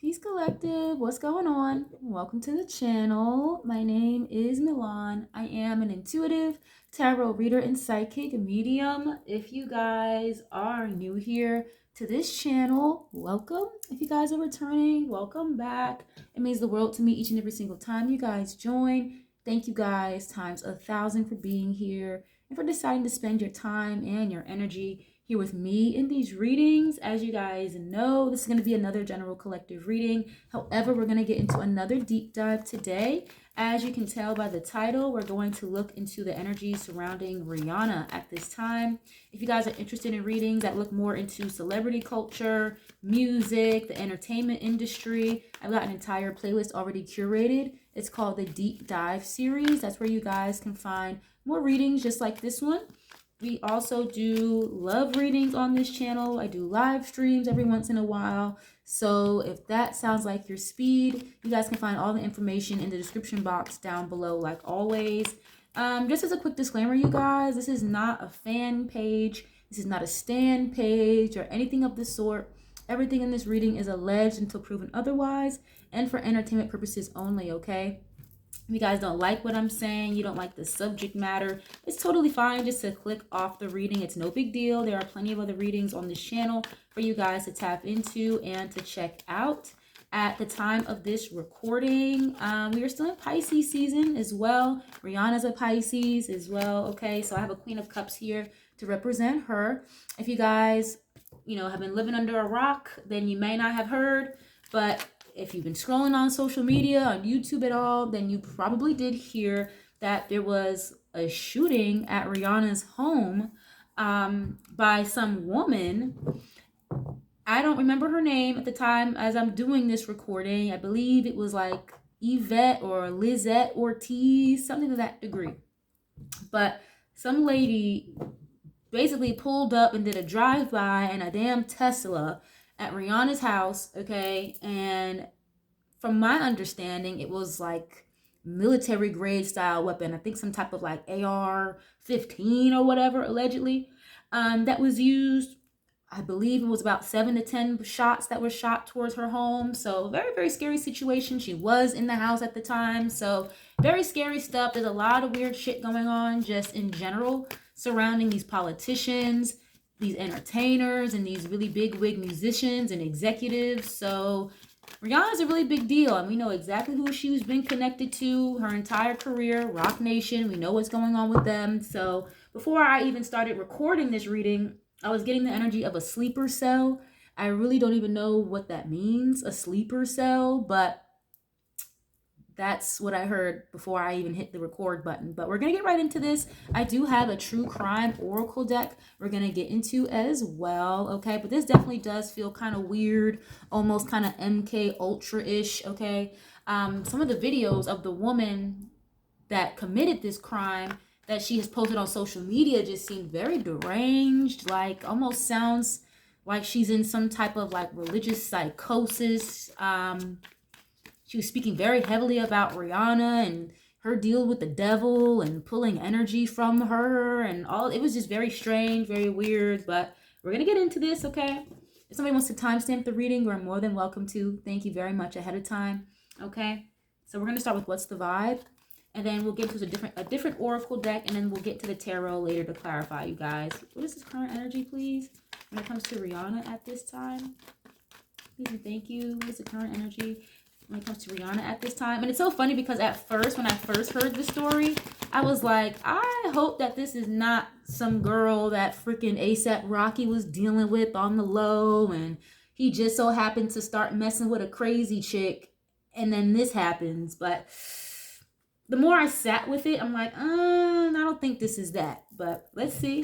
Peace Collective, what's going on? Welcome to the channel. My name is Milan. I am an intuitive tarot reader and psychic medium. If you guys are new here to this channel, welcome. If you guys are returning, welcome back. It means the world to me each and every single time you guys join. Thank you guys times 1,000 for being here and for deciding to spend your time and your energy here with me in these readings. As you guys know, this is going to be another general collective reading. However, we're going to get into another deep dive today. As you can tell by the title, we're going to look into the energy surrounding Rihanna at this time. If you guys are interested in readings that look more into celebrity culture, music, the entertainment industry, I've got an entire playlist already curated. It's called the Deep Dive series. That's where you guys can find more readings just like this one. We also do love readings on this channel. I do live streams every once in a while. So if that sounds like your speed, you guys can find all the information in the description box down below like always. Just as a quick disclaimer, you guys, this is not a fan page. This is not a stan page or anything of the sort. Everything in this reading is alleged until proven otherwise and for entertainment purposes only, okay? If you guys don't like what I'm saying, you don't like the subject matter, it's totally fine just to click off the reading. It's no big deal. There are plenty of other readings on this channel for you guys to tap into and to check out. At the time of this recording, we are still in Pisces season as well. Rihanna's a Pisces as well, okay? So I have a Queen of Cups here to represent her. If you guys, have been living under a rock, then you may not have heard, but if you've been scrolling on social media, on YouTube at all, then you probably did hear that there was a shooting at Rihanna's home by some woman. I don't remember her name at the time as I'm doing this recording. I believe it was like Yvette or Lizette Ortiz, something to that degree. But some lady basically pulled up and did a drive-by in a damn Tesla at Rihanna's house, okay? And from my understanding, it was like military grade style weapon. I think some type of like AR-15 or whatever, allegedly, that was used. I believe it was about 7 to 10 shots that were shot towards her home. So very, very scary situation. She was in the house at the time. So very scary stuff. There's a lot of weird shit going on just in general surrounding these politicians, these entertainers, and these really big wig musicians and executives. So Rihanna's a really big deal, and we know exactly who she's been connected to her entire career. Rock Nation, we know what's going on with them. So before I even started recording this reading, I was getting the energy of a sleeper cell. I really don't even know what that means, a sleeper cell, but that's what I heard before I even hit the record button. But we're going to get right into this. I do have a true crime oracle deck we're going to get into as well, okay? But this definitely does feel kind of weird, almost kind of MK Ultra-ish, okay? Some of the videos of the woman that committed this crime that she has posted on social media just seemed very deranged, like almost sounds like she's in some type of like religious psychosis. She was speaking very heavily about Rihanna and her deal with the devil and pulling energy from her and all. It was just very strange, very weird, but we're going to get into this, okay? If somebody wants to timestamp the reading, we're more than welcome to. Thank you very much ahead of time, okay? So we're going to start with what's the vibe, and then we'll get to a different oracle deck, and then we'll get to the tarot later to clarify, you guys. What is this current energy, please, when it comes to Rihanna at this time? Please and thank you. What is the current energy when it comes to Rihanna at this time? And it's so funny because at first, when I first heard the story, I was like, I hope that this is not some girl that freaking ASAP Rocky was dealing with on the low, and he just so happened to start messing with a crazy chick, and then this happens. But the more I sat with it, I'm like, I don't think this is that. But let's see.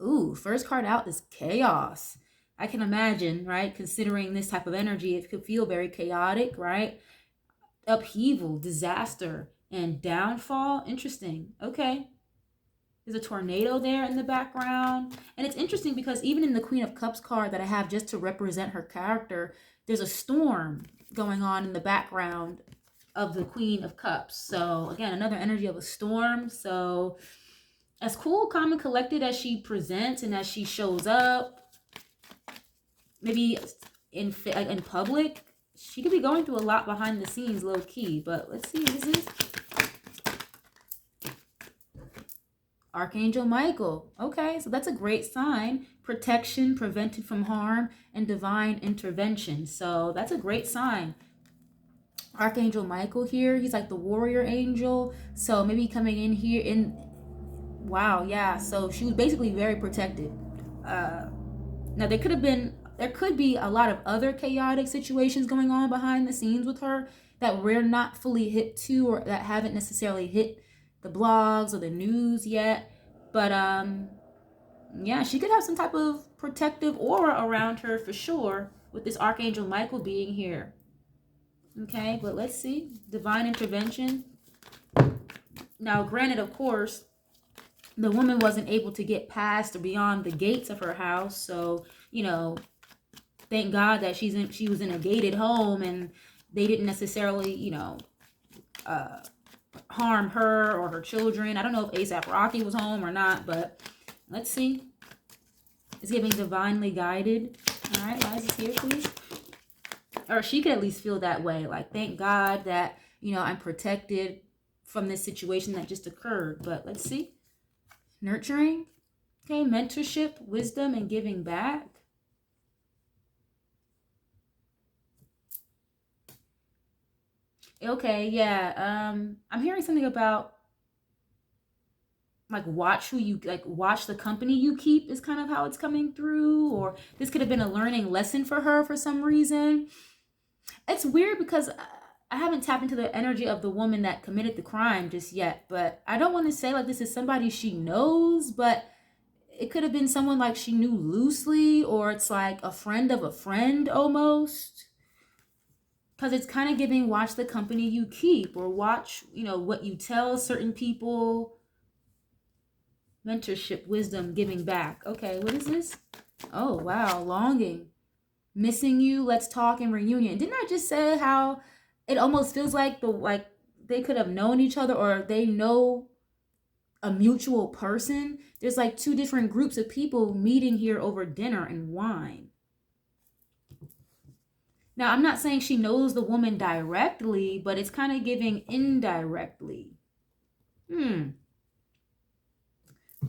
Ooh, first card out is Chaos. I can imagine, right? Considering this type of energy, it could feel very chaotic, right? Upheaval, disaster, and downfall. Interesting. Okay. There's a tornado there in the background. And it's interesting because even in the Queen of Cups card that I have just to represent her character, there's a storm going on in the background of the Queen of Cups. So again, another energy of a storm. So as cool, calm, and collected as she presents and as she shows up, maybe in public. She could be going through a lot behind the scenes, low key. But let's see, what is this? Archangel Michael. Okay, so that's a great sign. Protection, prevented from harm, and divine intervention. So that's a great sign. Archangel Michael here, he's like the warrior angel. So maybe coming in here in, wow, yeah. So she was basically very protected. Now there could be a lot of other chaotic situations going on behind the scenes with her that we're not fully hip to, or that haven't necessarily hit the blogs or the news yet. But yeah, she could have some type of protective aura around her for sure, with this Archangel Michael being here. Okay, but let's see. Divine intervention. Now, granted, of course, the woman wasn't able to get past or beyond the gates of her house. So, you know, thank God that she was in a gated home, and they didn't necessarily, you know, harm her or her children. I don't know if ASAP Rocky was home or not, but let's see. It's giving divinely guided. All right, why is this here, please? Or she could at least feel that way. Like, thank God that, you know, I'm protected from this situation that just occurred. But let's see. Nurturing. Okay, mentorship, wisdom, and giving back. Okay, yeah. I'm hearing something about like watch the company you keep is kind of how it's coming through, or this could have been a learning lesson for her for some reason. It's weird because I haven't tapped into the energy of the woman that committed the crime just yet, but I don't want to say like this is somebody she knows, but it could have been someone like she knew loosely, or it's like a friend of a friend almost. Because it's kind of giving watch the company you keep, or watch, you know, what you tell certain people. Mentorship, wisdom, giving back. Okay, what is this? Oh, wow, longing. Missing you, let's talk, and reunion. Didn't I just say how it almost feels like they could have known each other, or they know a mutual person? There's like two different groups of people meeting here over dinner and wine. Now, I'm not saying she knows the woman directly, but it's kind of giving indirectly.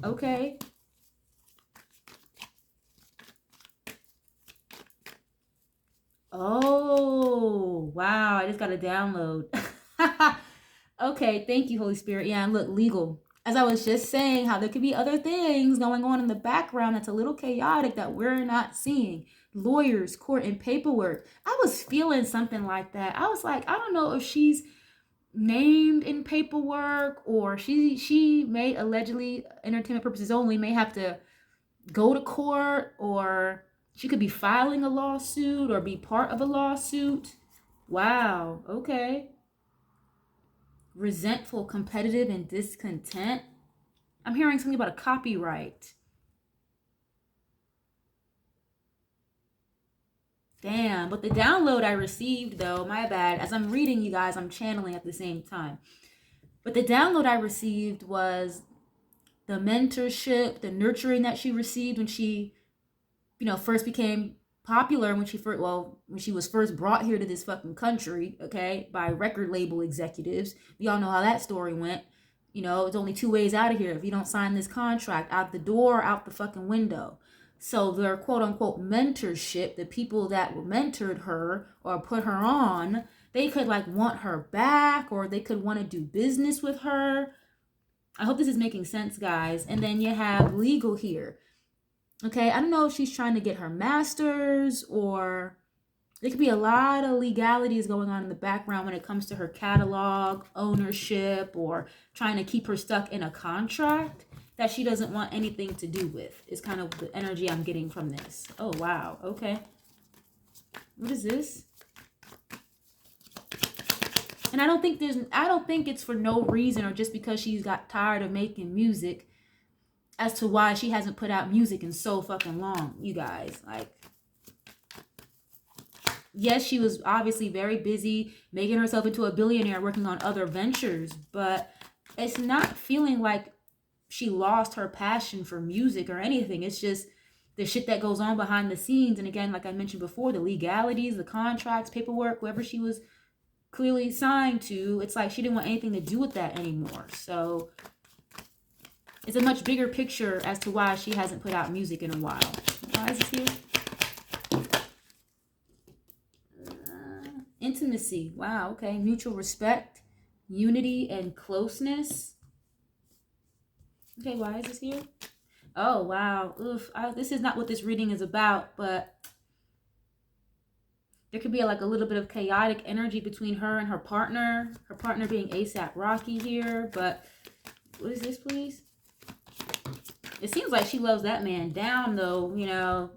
Okay. Oh, wow. I just got a download. Okay, thank you, Holy Spirit. Yeah, and look, legal. As I was just saying, how there could be other things going on in the background that's a little chaotic that we're not seeing. Lawyers, court, and paperwork. I was feeling something like that. I was like, I don't know if she's named in paperwork, or she may allegedly, entertainment purposes only, may have to go to court, or she could be filing a lawsuit or be part of a lawsuit. Wow, okay. Resentful, competitive, and discontent. I'm hearing something about a copyright. Damn, but the download I received, though, my bad. As I'm reading, you guys, I'm channeling at the same time. But the download I received was the mentorship, the nurturing that she received when she, you know, first became popular, when she was first brought here to this fucking country, okay, by record label executives. We all know how that story went. You know, it's only two ways out of here. If you don't sign this contract, out the door, out the fucking window. So their quote unquote mentorship, the people that mentored her or put her on, they could like want her back, or they could want to do business with her. I hope this is making sense, guys. And then you have legal here. Okay, I don't know if she's trying to get her master's, or there could be a lot of legalities going on in the background when it comes to her catalog, ownership, or trying to keep her stuck in a contract that she doesn't want anything to do with. Is kind of the energy I'm getting from this. Oh, wow. Okay. What is this? And I don't think it's for no reason, or just because she's got tired of making music, as to why she hasn't put out music in so fucking long, you guys. Like, yes, she was obviously very busy making herself into a billionaire, working on other ventures, but it's not feeling like she lost her passion for music or anything. It's just the shit that goes on behind the scenes. And again, like I mentioned before, the legalities, the contracts, paperwork, whoever she was clearly signed to, it's like she didn't want anything to do with that anymore. So it's a much bigger picture as to why she hasn't put out music in a while. Why is this here? Intimacy. Wow, okay. Mutual respect, unity, and closeness. Okay, why is this here? Oh, wow. Oof. This is not what this reading is about, but there could be like a little bit of chaotic energy between her and her partner. Her partner being ASAP Rocky here, but what is this, please? It seems like she loves that man down, though, you know.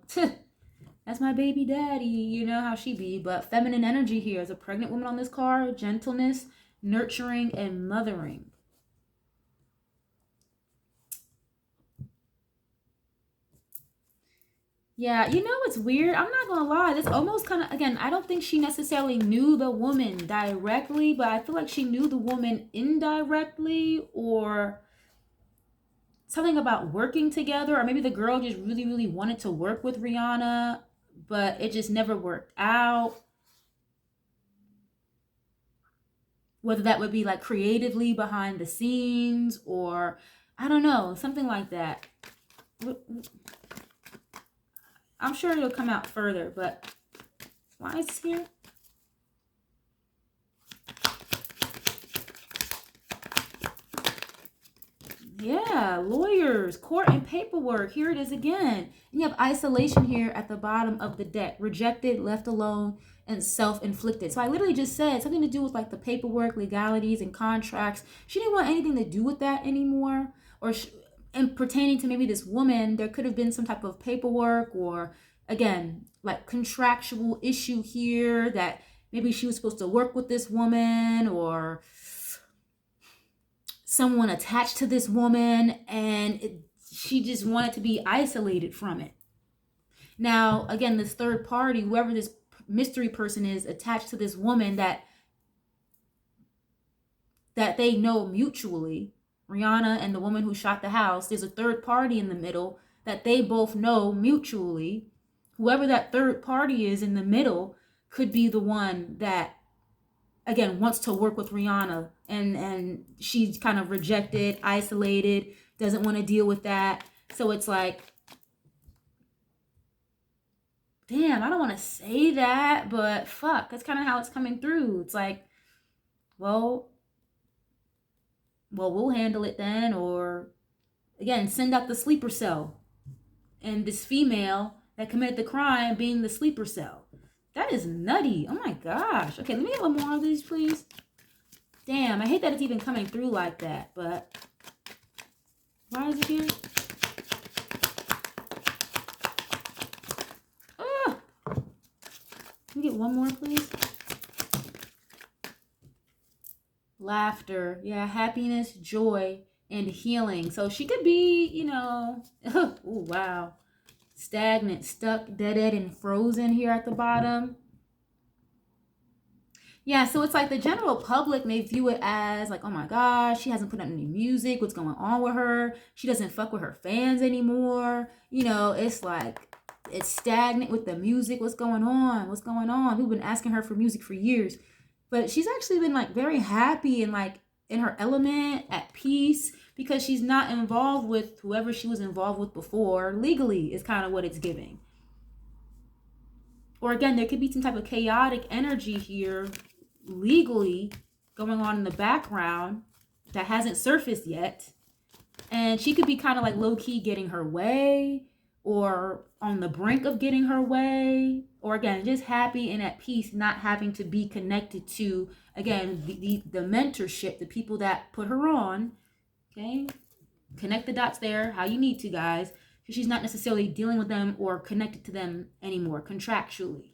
That's my baby daddy, you know how she be. But feminine energy here is a pregnant woman on this card. Gentleness, nurturing, and mothering. Yeah, you know what's weird? I'm not gonna lie. This almost kind of, again, I don't think she necessarily knew the woman directly, but I feel like she knew the woman indirectly, or something about working together, or maybe the girl just really, really wanted to work with Rihanna, but it just never worked out. Whether that would be like creatively behind the scenes, or I don't know, something like that. I'm sure it'll come out further, but why is this here? Yeah, lawyers, court, and paperwork. Here it is again. And you have isolation here at the bottom of the deck. Rejected, left alone, and self-inflicted. So I literally just said something to do with like the paperwork, legalities, and contracts. She didn't want anything to do with that anymore. And pertaining to maybe this woman, there could have been some type of paperwork, or again, like contractual issue here that maybe she was supposed to work with this woman, or someone attached to this woman, and she just wanted to be isolated from it. Now, again, this third party, whoever this mystery person is attached to this woman that they know mutually, Rihanna and the woman who shot the house, there's a third party in the middle that they both know mutually. Whoever that third party is in the middle could be the one that, again, wants to work with Rihanna, and she's kind of rejected, isolated, doesn't want to deal with that. So it's like, damn, I don't want to say that, but fuck, that's kind of how it's coming through. It's like, well, we'll handle it then, or again, send out the sleeper cell, and this female that committed the crime being the sleeper cell. That is nutty. Oh my gosh. Okay, let me get one more of these, please. Damn, I hate that it's even coming through like that, but why is it here? Ah! Let me get one more, please. Laughter. Yeah, happiness, joy, and healing. So she could be, you know, oh, wow. Stagnant, stuck, deaded, and frozen here at the bottom. Yeah, so it's like the general public may view it as like, oh my gosh, she hasn't put out any music. What's going on with her? She doesn't fuck with her fans anymore. You know, it's like, it's stagnant with the music. What's going on? What's going on? People have been asking her for music for years. But she's actually been like very happy and like in her element, at peace, because she's not involved with whoever she was involved with before. Legally is kind of what it's giving. Or again, there could be some type of chaotic energy here legally going on in the background that hasn't surfaced yet, and she could be kind of like low-key getting her way, or on the brink of getting her way, or again, just happy and at peace, not having to be connected to, again, the mentorship, the people that put her on. Okay, connect the dots there how you need to, guys, because she's not necessarily dealing with them or connected to them anymore contractually.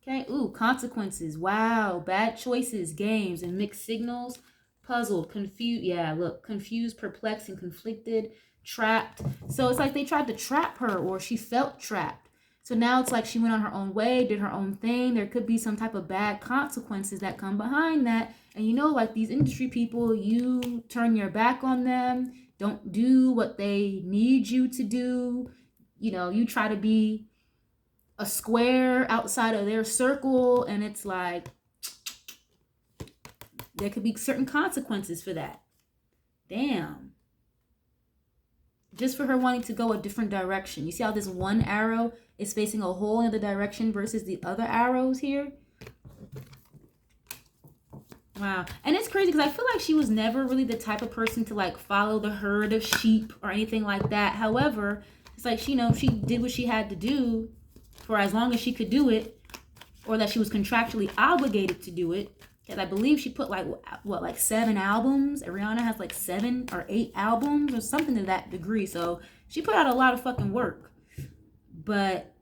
Okay, ooh, consequences. Wow, bad choices, games, and mixed signals. Puzzled, confused. Yeah, look, confused, perplexed, and conflicted, trapped. So it's like they tried to trap her, or she felt trapped. So now it's like she went on her own way, did her own thing. There could be some type of bad consequences that come behind that. And you know, like these industry people, you turn your back on them, don't do what they need you to do. you know, you try to be a square outside of their circle, and it's like there could be certain consequences for that. Damn. Just for her wanting to go a different direction. You see how this one arrow is facing a whole other direction versus the other arrows here? Wow. And it's crazy because I feel like she was never really the type of person to like follow the herd of sheep or anything like that. However, it's like she did what she had to do for as long as she could do it, or that she was contractually obligated to do it. Because I believe she put like 7 albums. Rihanna has like 7 or 8 albums or something to that degree. So she put out a lot of fucking work. But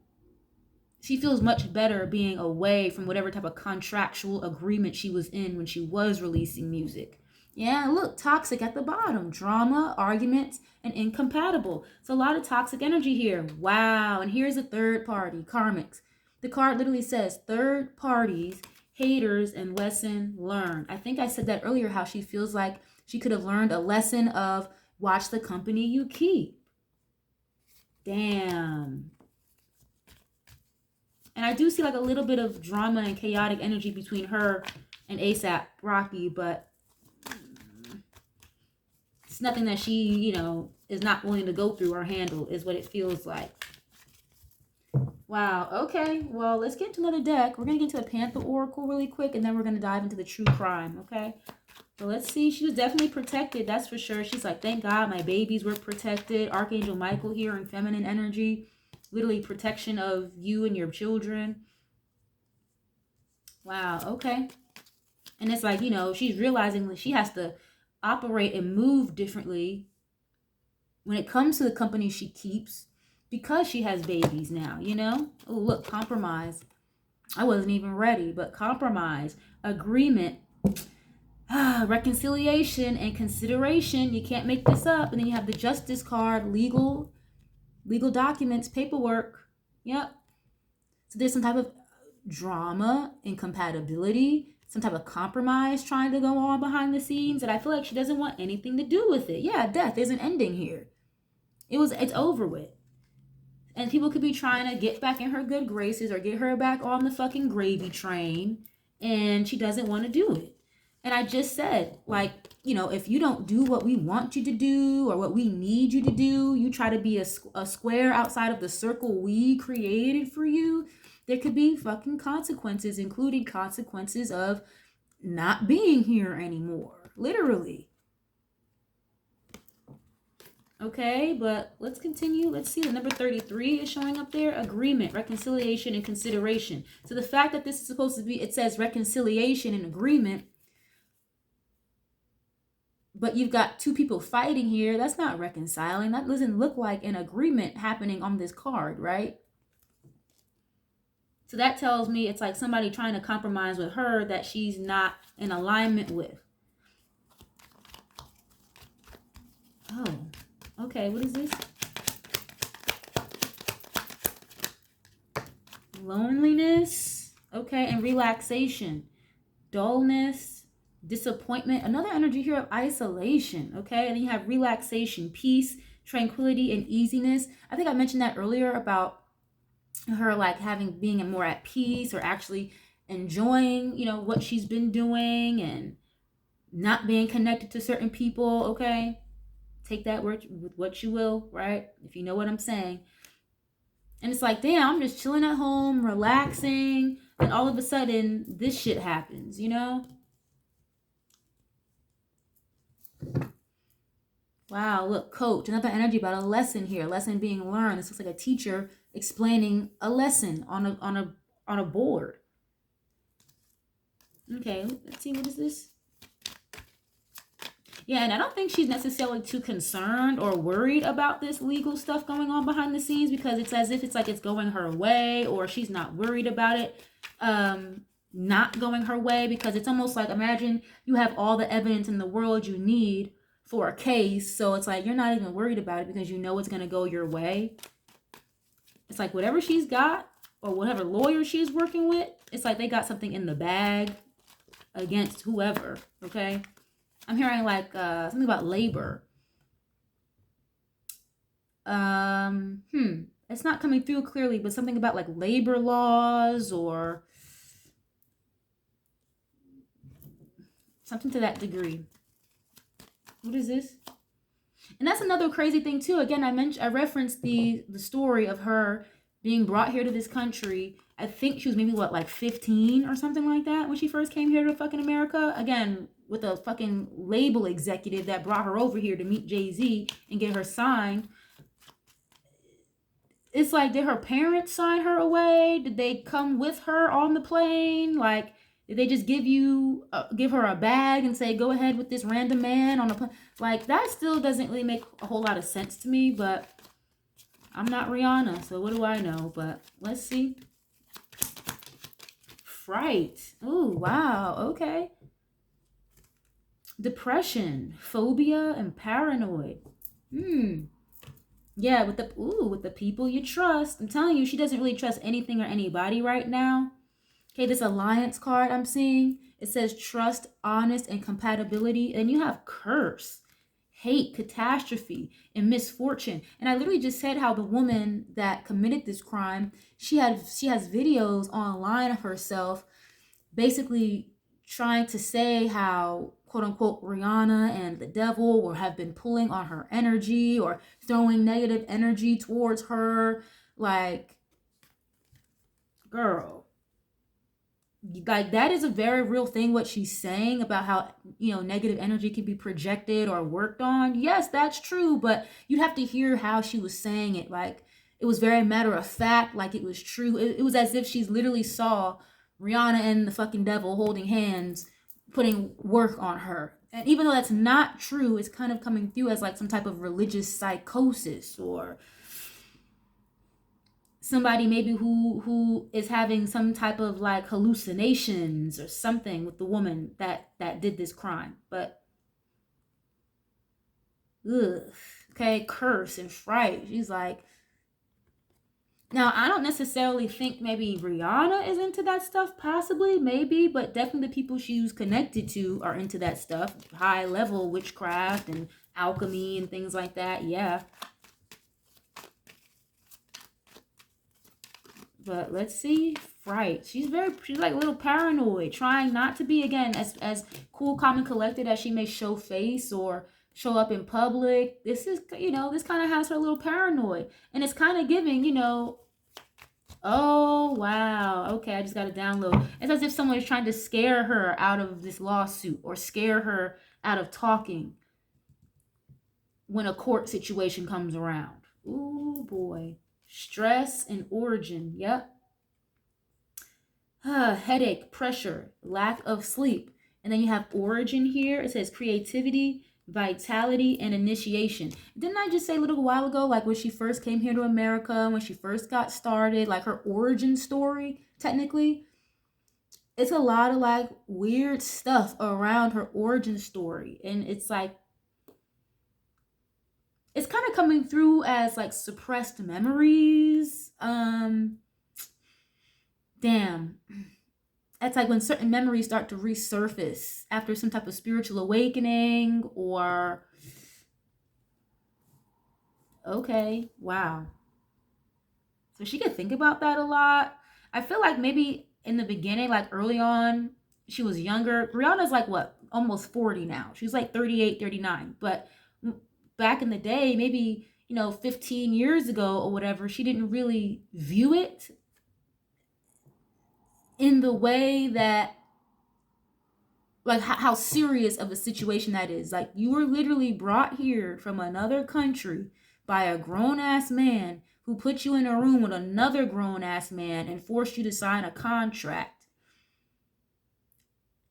she feels much better being away from whatever type of contractual agreement she was in when she was releasing music. Yeah, look, toxic at the bottom. Drama, arguments, and incompatible. So a lot of toxic energy here. Wow. And here's a third party, karmics. The card literally says third parties, haters, and lesson learned. I think I said that earlier, how she feels like she could have learned a lesson of watch the company you keep. Damn. And I do see like a little bit of drama and chaotic energy between her and ASAP Rocky, but it's nothing that she, you know, is not willing to go through or handle, is what it feels like. Wow. Okay. Well, let's get into another deck. We're going to get into the Panther Oracle really quick, and then we're going to dive into the true crime. Okay. So let's see. She was definitely protected. That's for sure. She's like, thank God my babies were protected. Archangel Michael here in feminine energy. Literally protection of you and your children. Wow. Okay. And it's like, you know, she's realizing that she has to operate and move differently when it comes to the company she keeps, because she has babies now, you know? Oh, look, compromise. I wasn't even ready, but compromise, agreement, reconciliation, and consideration. You can't make this up. And then you have the justice card, legal documents, paperwork. Yep. So there's some type of drama, incompatibility, some type of compromise trying to go on behind the scenes that I feel like she doesn't want anything to do with it. Yeah, death. There's an ending here. It's over with. And people could be trying to get back in her good graces or get her back on the fucking gravy train, and she doesn't want to do it. And I just said, like, you know, if you don't do what we want you to do or what we need you to do, you try to be a square outside of the circle we created for you, there could be fucking consequences, including consequences of not being here anymore. Literally. Okay, but let's continue. Let's see, the number 33 is showing up there. Agreement, reconciliation, and consideration. So the fact that this is supposed to be, it says reconciliation and agreement, but you've got 2 people fighting here. That's not reconciling. That doesn't look like an agreement happening on this card, right? So that tells me it's like somebody trying to compromise with her that she's not in alignment with. Oh. Okay, what is this? Loneliness. Okay, and relaxation. Dullness. Disappointment. Another energy here of isolation. Okay, and then you have relaxation, peace, tranquility, and easiness. I think I mentioned that earlier about her like being more at peace, or actually enjoying, you know, what she's been doing and not being connected to certain people. Okay. Take that word with what you will, right? If you know what I'm saying. And it's like, damn, I'm just chilling at home, relaxing, and all of a sudden, this shit happens, you know? Wow, look, coach, another energy about a lesson here, a lesson being learned. This looks like a teacher explaining a lesson on a board. Okay, let's see, what is this? Yeah, and I don't think she's necessarily too concerned or worried about this legal stuff going on behind the scenes, because it's as if it's like it's going her way, or she's not worried about it not going her way, because it's almost like, imagine you have all the evidence in the world you need for a case, so it's like you're not even worried about it because you know it's going to go your way. It's like whatever she's got, or whatever lawyer she's working with, it's like they got something in the bag against whoever, okay? I'm hearing like something about labor. It's not coming through clearly, but something about like labor laws or something to that degree. What is this? And that's another crazy thing too. Again, I referenced the story of her being brought here to this country. I think she was maybe what, like 15 or something like that when she first came here to fucking America. Again, with a fucking label executive that brought her over here to meet Jay-Z and get her signed. It's like, did her parents sign her away? Did they come with her on the plane? Like, did they just give her a bag and say, go ahead with this random man on a plane? Like, that still doesn't really make a whole lot of sense to me, but I'm not Rihanna, so what do I know? But let's see. Fright. Oh, wow. Okay. Depression, phobia, and paranoid. Yeah, with the people you trust. I'm telling you, she doesn't really trust anything or anybody right now. Okay, this alliance card I'm seeing, it says trust, honest, and compatibility. And you have curse, hate, catastrophe, and misfortune. And I literally just said how the woman that committed this crime, she has videos online of herself basically trying to say how, quote unquote, Rihanna and the devil or have been pulling on her energy or throwing negative energy towards her. Like, girl, like, that is a very real thing, what she's saying about how, you know, negative energy can be projected or worked on. Yes, that's true, but you'd have to hear how she was saying it. Like, it was very matter of fact, like it was true. It was as if she's literally saw Rihanna and the fucking devil holding hands, putting work on her. And even though that's not true, it's kind of coming through as like some type of religious psychosis, or somebody maybe who is having some type of like hallucinations or something with the woman that did this crime. But ugh, okay, curse and fright. She's like, now I don't necessarily think maybe Rihanna is into that stuff, possibly, maybe, but definitely the people she's connected to are into that stuff, high level witchcraft and alchemy and things like that. Yeah. But let's see. Fright. She's like a little paranoid, trying not to be, again, as cool, calm, and collected as she may show face or show up in public. This is, you know, this kind of has her a little paranoid. And it's kind of giving, you know, oh, wow. Okay, I just got to download. It's as if someone is trying to scare her out of this lawsuit or scare her out of talking when a court situation comes around. Ooh, boy. Stress and origin. Yep. Headache, pressure, lack of sleep. And then you have origin here. It says creativity, vitality, and initiation. Didn't I just say a little while ago, like when she first came here to America, when she first got started, like her origin story, technically? It's a lot of like weird stuff around her origin story. And it's like, it's kind of coming through as like suppressed memories. Damn. That's like when certain memories start to resurface after some type of spiritual awakening or... Okay, wow. So she could think about that a lot. I feel like maybe in the beginning, like early on, she was younger. Rihanna's like what? Almost 40 now. She's like 38, 39. But back in the day, maybe, you know, 15 years ago or whatever, she didn't really view it in the way that, like, how serious of a situation that is. Like, you were literally brought here from another country by a grown-ass man who put you in a room with another grown-ass man and forced you to sign a contract.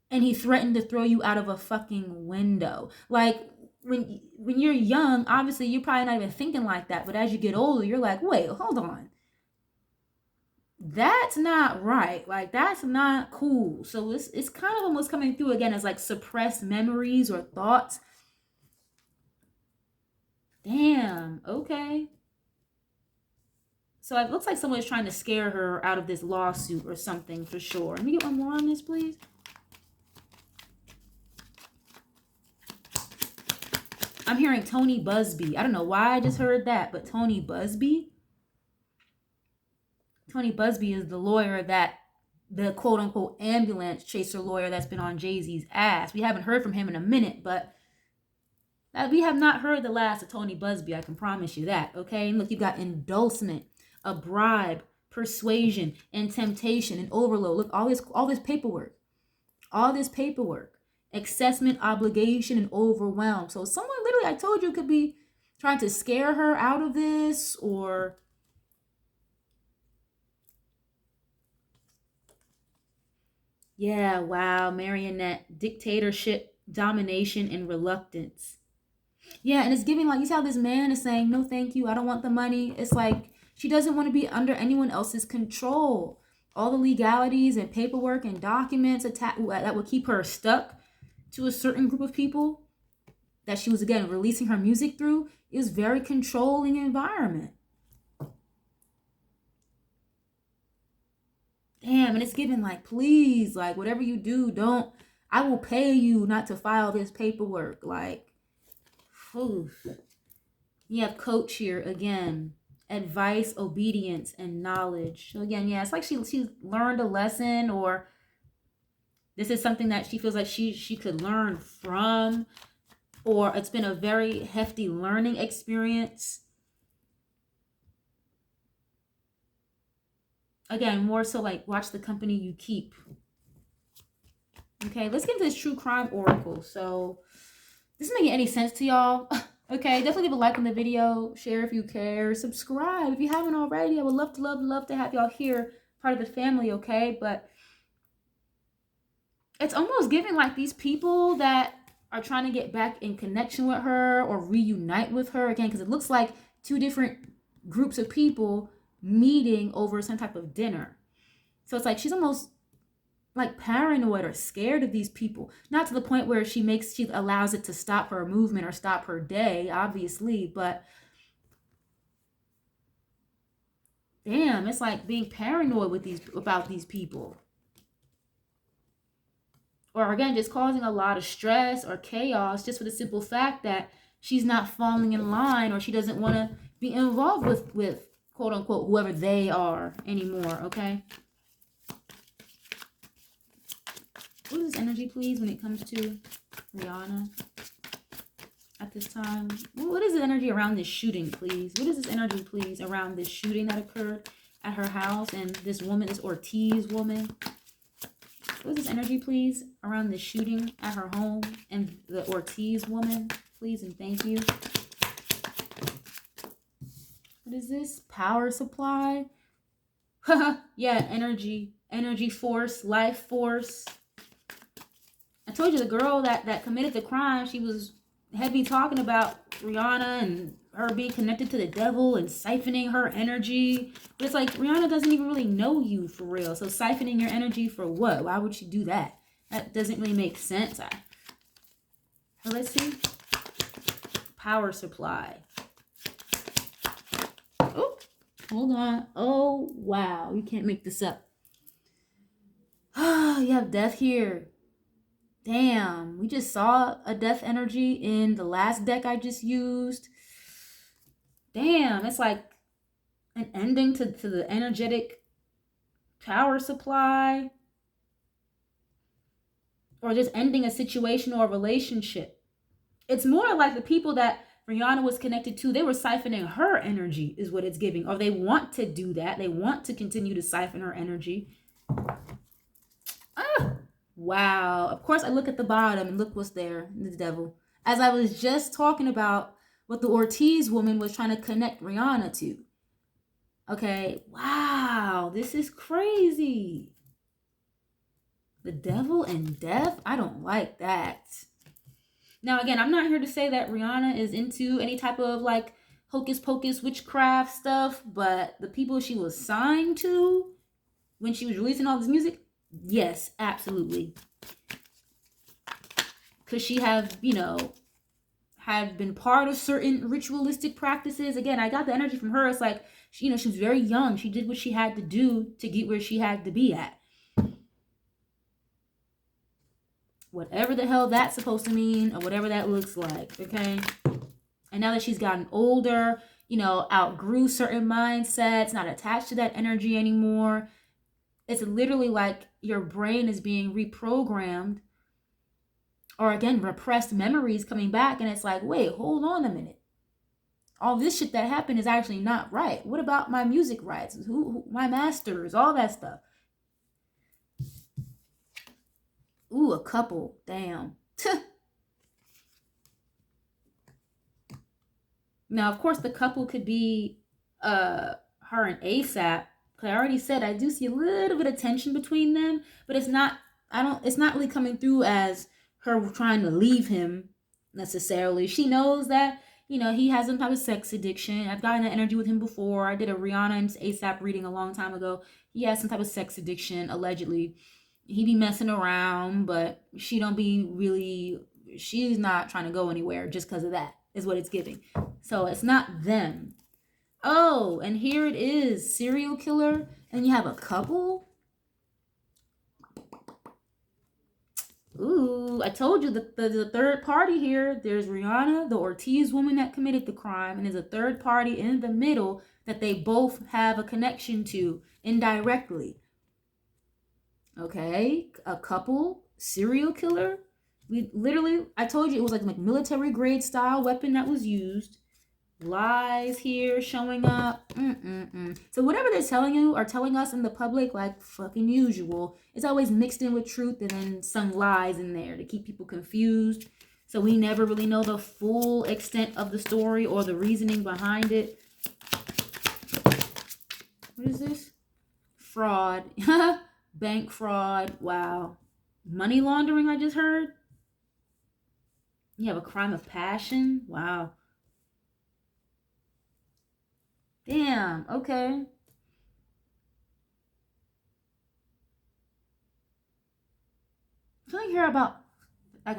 And he threatened to throw you out of a fucking window. Like, when you're young, obviously, you're probably not even thinking like that. But as you get older, you're like, wait, hold on. That's not right. Like, that's not cool. So it's kind of almost coming through again as like suppressed memories or thoughts. Damn. Okay. So it looks like someone is trying to scare her out of this lawsuit or something for sure. Let me get one more on this, please. I'm hearing Tony Busby. I don't know why I just heard that, but Tony Busby. Tony Busby is the lawyer that, the quote unquote ambulance chaser lawyer that's been on Jay-Z's ass. We haven't heard from him in a minute, but we have not heard the last of Tony Busby. I can promise you that. Okay. And look, you got endorsement, a bribe, persuasion, and temptation, and overload. Look, all this paperwork, assessment, obligation, and overwhelm. So someone literally, I told you, could be trying to scare her out of this, or yeah, wow, marionette, dictatorship, domination, and reluctance. Yeah, and it's giving like, you see how this man is saying, no, thank you, I don't want the money. It's like she doesn't want to be under anyone else's control. All the legalities and paperwork and documents that would keep her stuck to a certain group of people that she was, again, releasing her music through, is very controlling environment. Damn, and it's giving like, please, like, whatever you do, don't, I will pay you not to file this paperwork. Like, oof. You have coach here again, advice, obedience, and knowledge. So again, yeah, it's like she learned a lesson, or this is something that she feels like she could learn from, or it's been a very hefty learning experience. Again, more so like, watch the company you keep. Okay, let's get into this true crime oracle. So, this is making any sense to y'all? Okay, definitely leave a like on the video, share if you care, subscribe if you haven't already. I would love to have y'all here, part of the family, okay? But it's almost giving like these people that are trying to get back in connection with her or reunite with her, again, because it looks like two different groups of people meeting over some type of dinner. So it's like she's almost like paranoid or scared of these people, not to the point where she allows it to stop her movement or stop her day, obviously, but damn, it's like being paranoid about these people, or again, just causing a lot of stress or chaos, just for the simple fact that she's not falling in line, or she doesn't want to be involved with quote unquote whoever they are anymore. Okay, what is this energy, please, when it comes to Rihanna at this time? What is the energy around this shooting, please? What is this energy, please, around this shooting that occurred at her house, and this woman, this Ortiz woman? What is this energy, please, around this shooting at her home and the Ortiz woman, please, and thank you. What is this? Power supply? Yeah, energy force, life force. I told you, the girl that committed the crime, she was heavy talking about Rihanna and her being connected to the devil and siphoning her energy. But it's like, Rihanna doesn't even really know you for real. So siphoning your energy for what? Why would she do that? That doesn't really make sense. Let's see. Power supply. Oh, hold on. Oh, wow. You can't make this up. You have death here. Damn, we just saw a death energy in the last deck I just used. Damn, it's like an ending to the energetic power supply. Or just ending a situation or a relationship. It's more like the people that Rihanna was connected to, they were siphoning her energy, is what it's giving. Or they want to do that. They want to continue to siphon her energy. Wow. Of course, I look at the bottom and look what's there, the devil. As I was just talking about what the Ortiz woman was trying to connect Rihanna to. Okay. Wow. This is crazy. The devil and death? I don't like that. Now, again, I'm not here to say that Rihanna is into any type of like hocus pocus witchcraft stuff, but the people she was signed to when she was releasing all this music, yes, absolutely. Because she had been part of certain ritualistic practices. Again, I got the energy from her. It's like, she was very young. She did what she had to do to get where she had to be at. Whatever the hell that's supposed to mean, or whatever that looks like, okay? And now that she's gotten older, outgrew certain mindsets, not attached to that energy anymore. It's literally like your brain is being reprogrammed, or again, repressed memories coming back. And it's like, wait, hold on a minute. All this shit that happened is actually not right. What about my music rights? Who my masters, all that stuff. Ooh, a couple. Damn. Now, of course, the couple could be her and ASAP. Cause I already said I do see a little bit of tension between them, but it's not. It's not really coming through as her trying to leave him necessarily. She knows that he has some type of sex addiction. I've gotten that energy with him before. I did a Rihanna and ASAP reading a long time ago. He has some type of sex addiction allegedly. He be messing around, but she don't be really. She's not trying to go anywhere just because of that. Is what it's giving. So it's not them. Oh, and here it is, serial killer, and you have a couple. Ooh, I told you the third party here. There's Rihanna, the Ortiz woman that committed the crime, and there's a third party in the middle that they both have a connection to indirectly. Okay, a couple, serial killer. I told you it was like military grade style weapon that was used. Lies here showing up. So whatever they're telling you or telling us in the public, like fucking usual, it's always mixed in with truth and then some lies in there to keep people confused. So we never really know the full extent of the story or the reasoning behind it. What is this? Fraud. Bank fraud. Wow. Money laundering, I just heard. You have a crime of passion. Wow. Damn. Okay. Something here about like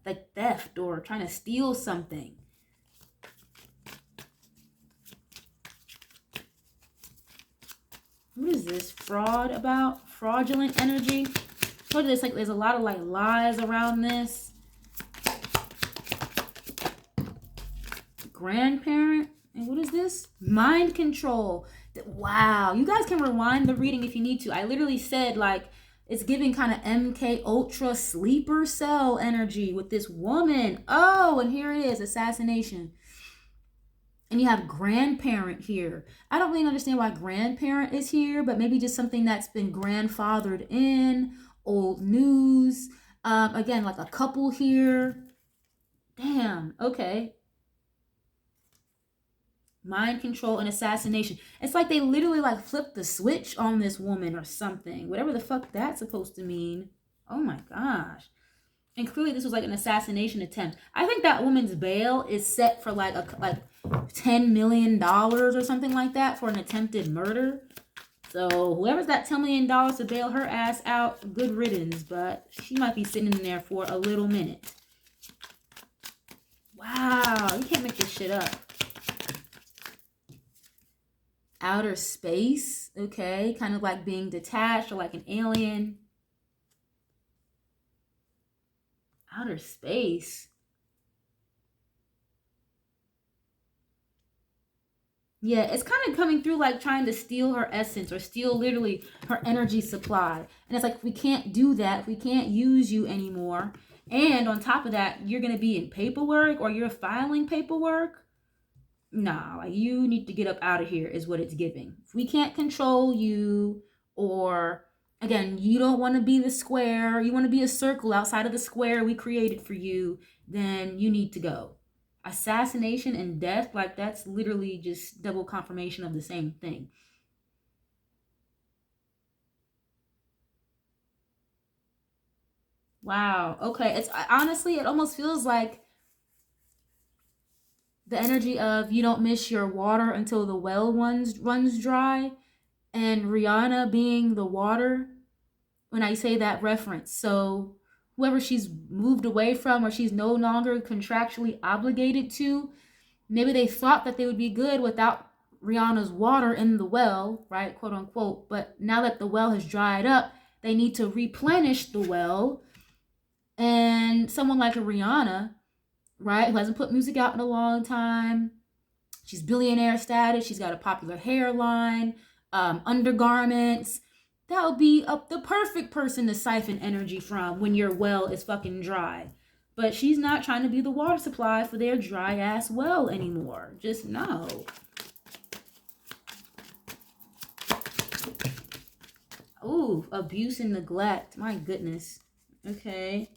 a theft or trying to steal something. What is this? Fraud about? Fraudulent energy? What is this? Like there's a lot of like lies around this. Grandparent? And what is this? Mind control. Wow. You guys can rewind the reading if you need to. I literally said like it's giving kind of MK Ultra sleeper cell energy with this woman. Oh, and here it is. Assassination. And you have grandparent here. I don't really understand why grandparent is here, but maybe just something that's been grandfathered in. Old news. Again, like a couple here. Damn. Okay. Mind control and assassination. It's like they literally like flipped the switch on this woman or something. Whatever the fuck that's supposed to mean. Oh my gosh. And clearly this was like an assassination attempt. I think that woman's bail is set for like $10 million or something like that for an attempted murder. So whoever's got $10 million to bail her ass out, good riddance. But she might be sitting in there for a little minute. Wow, you can't make this shit up. Outer space, okay, kind of like being detached or like an alien. Outer space. Yeah, it's kind of coming through like trying to steal her essence or steal literally her energy supply. And it's like, we can't do that. We can't use you anymore. And on top of that, you're going to be in paperwork or you're filing paperwork. Nah, like you need to get up out of here is what it's giving. If we can't control you, or again, you don't want to be the square, you want to be a circle outside of the square we created for you, then you need to go. Assassination and death, like that's literally just double confirmation of the same thing. Wow. Okay. It's honestly, it almost feels like the energy of you don't miss your water until the well runs dry, and Rihanna being the water when I say that reference. So whoever she's moved away from or she's no longer contractually obligated to, maybe they thought that they would be good without Rihanna's water in the well, right? Quote unquote. But now that the well has dried up, they need to replenish the well. And someone like a Rihanna, right, who hasn't put music out in a long time, She's billionaire status. She's got a popular hairline, undergarments. That would be the perfect person to siphon energy from when your well is fucking dry. But she's not trying to be the water supply for their dry ass well anymore. Just no. Ooh, abuse and neglect. My goodness. Okay.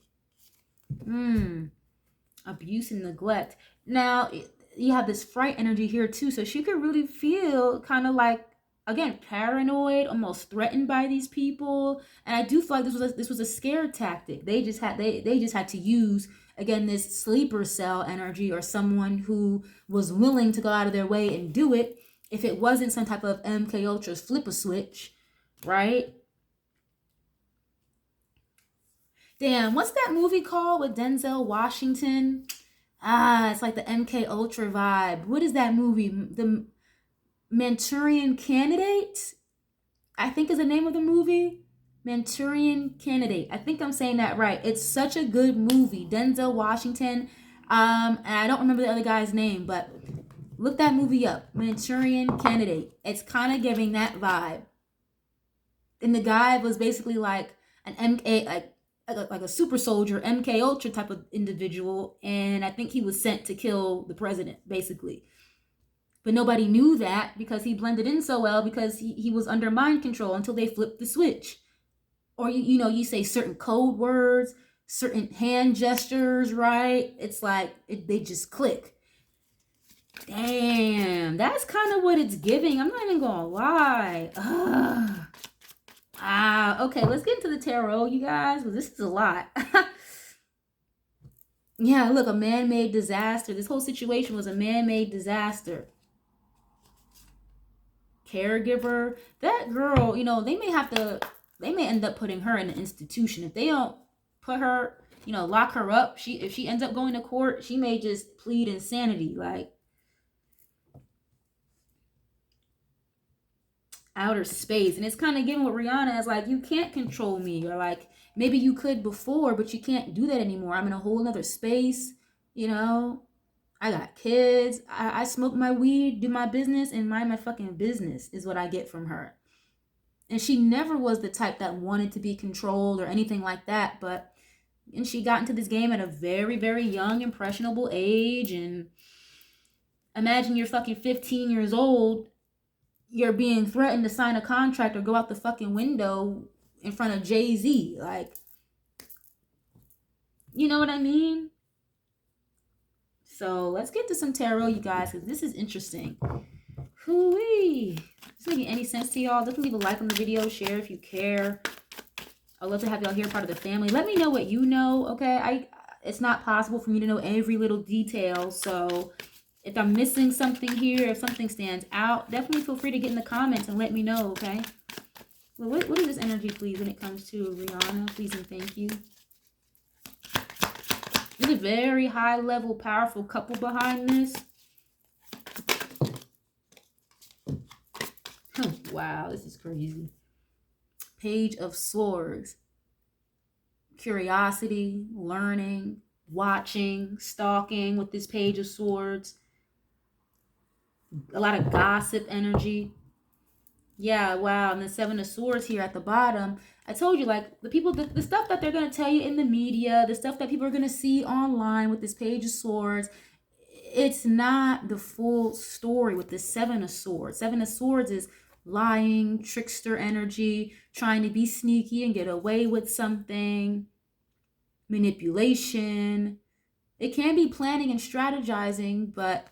Abuse and neglect. Now, you have this fright energy here too. So she could really feel kind of like, again, paranoid, almost threatened by these people. And I do feel like this was a scare tactic. They just had to use, again, this sleeper cell energy, or someone who was willing to go out of their way and do it if it wasn't some type of MK Ultra's flip a switch, right? Damn, what's that movie called with Denzel Washington? It's like the MK Ultra vibe. What is that movie? The Manchurian Candidate, I think is the name of the movie. Manchurian Candidate. I think I'm saying that right. It's such a good movie. Denzel Washington. And I don't remember the other guy's name, but look that movie up. Manchurian Candidate. It's kind of giving that vibe. And the guy was basically like an MK, like a super soldier, MK Ultra type of individual, and I think he was sent to kill the president, basically. But nobody knew that because he blended in so well, because he was under mind control until they flipped the switch. Or you say certain code words, certain hand gestures, right? It's like they just click. Damn, that's kind of what it's giving. I'm not even gonna lie. Okay, let's get into the tarot, you guys, because this is a lot. Yeah, look, a man-made disaster. This whole situation was a man-made disaster. Caregiver. That girl, they may end up putting her in an institution. If they don't put her, lock her up, if she ends up going to court, she may just plead insanity, like outer space. And it's kind of giving what Rihanna is like, you can't control me, or like maybe you could before, but you can't do that anymore. I'm in a whole nother space. I got kids. I smoke my weed, do my business, and mind my fucking business is what I get from her. And she never was the type that wanted to be controlled or anything like that. And she got into this game at a very, very young, impressionable age. And imagine you're fucking 15 years old. You're being threatened to sign a contract or go out the fucking window in front of Jay-Z. Like, you know what I mean? So let's get to some tarot, you guys, because this is interesting. Hoo-wee. This making any sense to y'all? Definitely leave a like on the video, share if you care. I'd love to have y'all here, part of the family. Let me know what you know, okay? It's not possible for me to know every little detail, so if I'm missing something here, if something stands out, definitely feel free to get in the comments and let me know, okay? Well, what is this energy, please, when it comes to Rihanna? Please and thank you. There's a very high-level, powerful couple behind this. Oh, wow, this is crazy. Page of Swords. Curiosity, learning, watching, stalking with this Page of Swords. A lot of gossip energy. Yeah, wow. And the Seven of Swords here at the bottom. I told you, like, the people, the stuff that they're going to tell you in the media, the stuff that people are going to see online with this Page of Swords, it's not the full story with the Seven of Swords. Seven of Swords is lying, trickster energy, trying to be sneaky and get away with something, manipulation. It can be planning and strategizing, but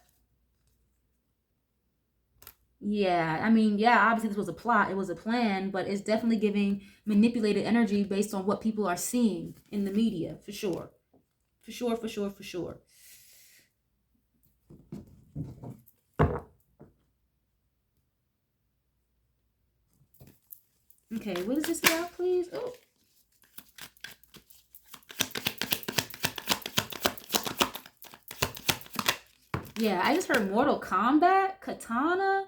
yeah, I mean, yeah, obviously this was a plot, it was a plan, but it's definitely giving manipulated energy based on what people are seeing in the media, for sure. For sure, for sure, for sure. Okay, what is this about, please? Oh. Yeah, I just heard Mortal Kombat, Katana.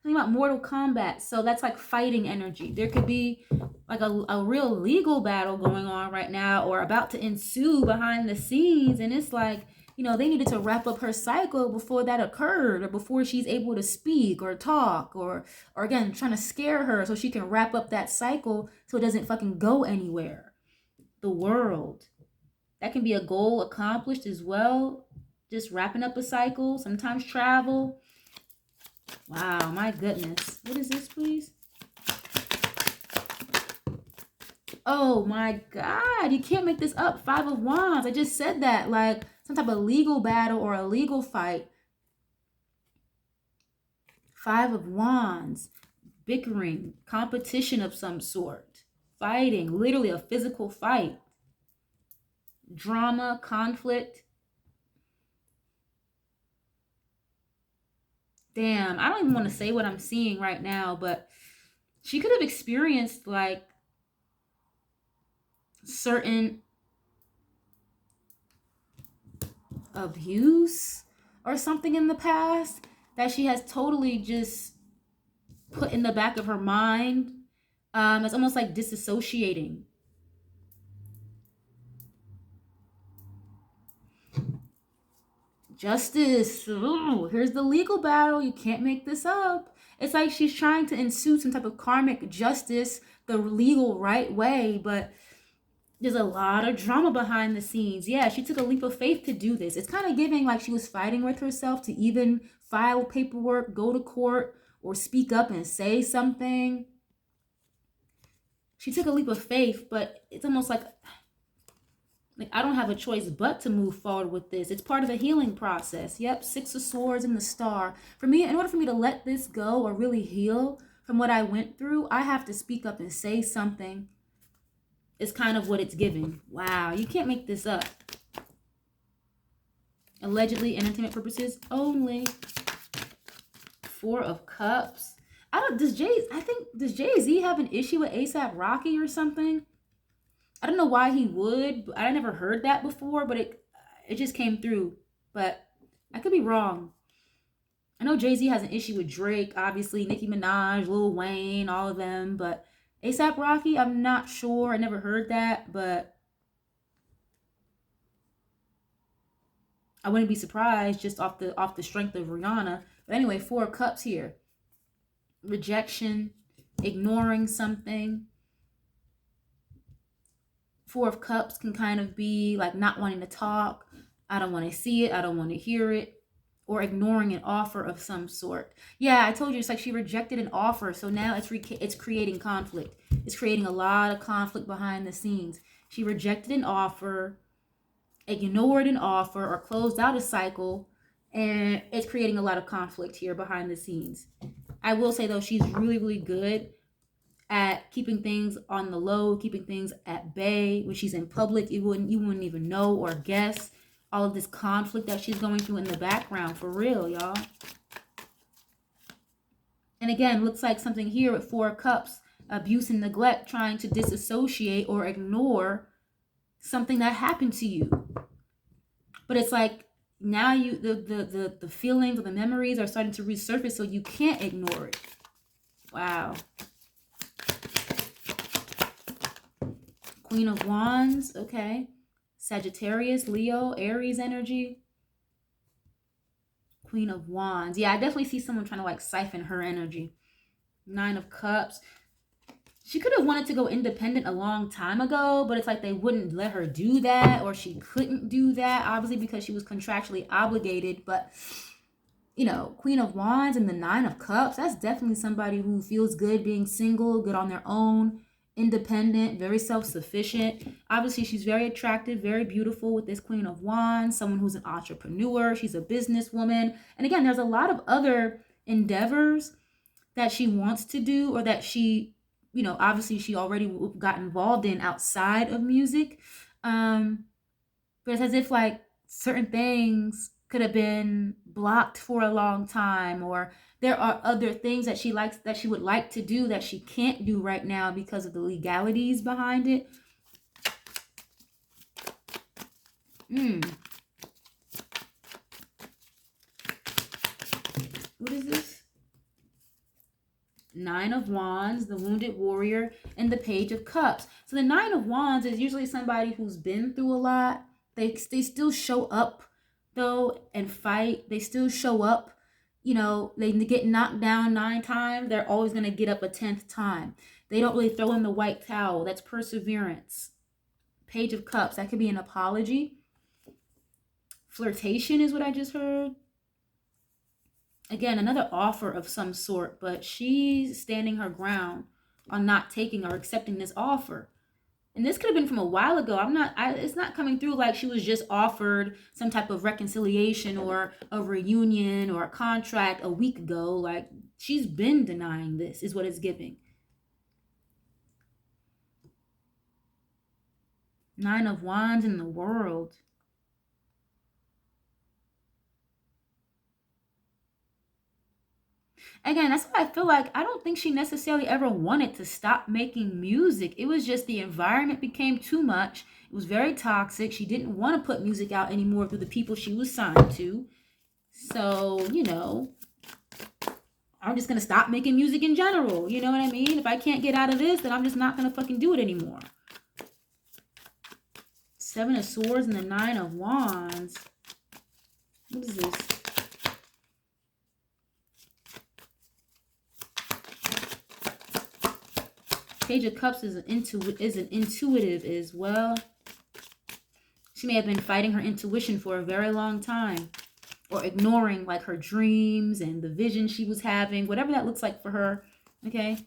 Something about Mortal Kombat. So that's like fighting energy. There could be like a real legal battle going on right now, or about to ensue behind the scenes. And it's like, you know, they needed to wrap up her cycle before that occurred, or before she's able to speak or talk, or again, trying to scare her so she can wrap up that cycle so it doesn't fucking go anywhere. The world. That can be a goal accomplished as well. Just wrapping up a cycle, sometimes travel. Wow, my goodness. What is this, please? Oh my God, you can't make this up. 5 of Wands. I just said that. Like some type of legal battle or a legal fight. 5 of Wands. Bickering, competition of some sort. Fighting, literally a physical fight. Drama, conflict. Damn, I don't even want to say what I'm seeing right now, but she could have experienced like certain abuse or something in the past that she has totally just put in the back of her mind. It's almost like disassociating. Justice. Ooh, here's the legal battle. You can't make this up. It's like she's trying to ensue some type of karmic justice the legal right way, but there's a lot of drama behind the scenes. Yeah, she took a leap of faith to do this. It's kind of giving like she was fighting with herself to even file paperwork, go to court, or speak up and say something. She took a leap of faith, but it's almost like I don't have a choice but to move forward with this. It's part of a healing process. Yep, 6 of Swords and the Star. For me, in order for me to let this go or really heal from what I went through, I have to speak up and say something. It's kind of what it's giving. Wow, you can't make this up. Allegedly, entertainment purposes only. 4 of Cups. Does Jay-Z have an issue with ASAP Rocky or something? I don't know why he would. I never heard that before, but it just came through. But I could be wrong. I know Jay-Z has an issue with Drake, obviously, Nicki Minaj, Lil Wayne, all of them, but ASAP Rocky, I'm not sure. I never heard that, but I wouldn't be surprised just off the strength of Rihanna. But anyway, 4 of Cups here. Rejection, ignoring something. 4 of Cups can kind of be like not wanting to talk. I don't want to see it. I don't want to hear it. Or ignoring an offer of some sort. Yeah, I told you, it's like she rejected an offer. So now it's creating conflict. It's creating a lot of conflict behind the scenes. She rejected an offer, ignored an offer, or closed out a cycle. And it's creating a lot of conflict here behind the scenes. I will say, though, she's really, really good at keeping things on the low, keeping things at bay. When she's in public, you wouldn't even know or guess all of this conflict that she's going through in the background, for real, y'all. And again, looks like something here with 4 of Cups, abuse and neglect, trying to disassociate or ignore something that happened to you. But it's like now the feelings or the memories are starting to resurface, so you can't ignore it. Wow. Queen of Wands, okay. Sagittarius, Leo, Aries energy. Queen of Wands. Yeah, I definitely see someone trying to like siphon her energy. 9 of Cups. She could have wanted to go independent a long time ago, but it's like they wouldn't let her do that, or she couldn't do that, obviously, because she was contractually obligated. But, you know, Queen of Wands and the 9 of Cups, that's definitely somebody who feels good being single, good on their own, independent, very self-sufficient. Obviously, she's very attractive, very beautiful with this Queen of Wands, someone who's an entrepreneur. She's a businesswoman. And again, there's a lot of other endeavors that she wants to do, or that she, you know, obviously she already got involved in outside of music. But it's as if like certain things could have been blocked for a long time, or there are other things that she likes, that she would like to do, that she can't do right now because of the legalities behind it. What is this? 9 of Wands, the Wounded Warrior, and the Page of Cups. So the 9 of Wands is usually somebody who's been through a lot. They still show up though and fight. They still show up. You know, they get knocked down 9 times. They're always going to get up a 10th time. They don't really throw in the white towel. That's perseverance. Page of Cups. That could be an apology. Flirtation is what I just heard. Again, another offer of some sort, but she's standing her ground on not taking or accepting this offer. And this could have been from a while ago. It's not coming through like she was just offered some type of reconciliation or a reunion or a contract a week ago. Like, she's been denying this, is what it's giving. 9 of Wands in the World. Again, that's why I feel like I don't think she necessarily ever wanted to stop making music. It was just the environment became too much. It was very toxic. She didn't want to put music out anymore through the people she was signed to. So, you know, I'm just going to stop making music in general. You know what I mean? If I can't get out of this, then I'm just not going to fucking do it anymore. 7 of Swords and the 9 of Wands. What is this? Page of Cups is an intuitive as well. She may have been fighting her intuition for a very long time, or ignoring like her dreams and the vision she was having, whatever that looks like for her. Okay.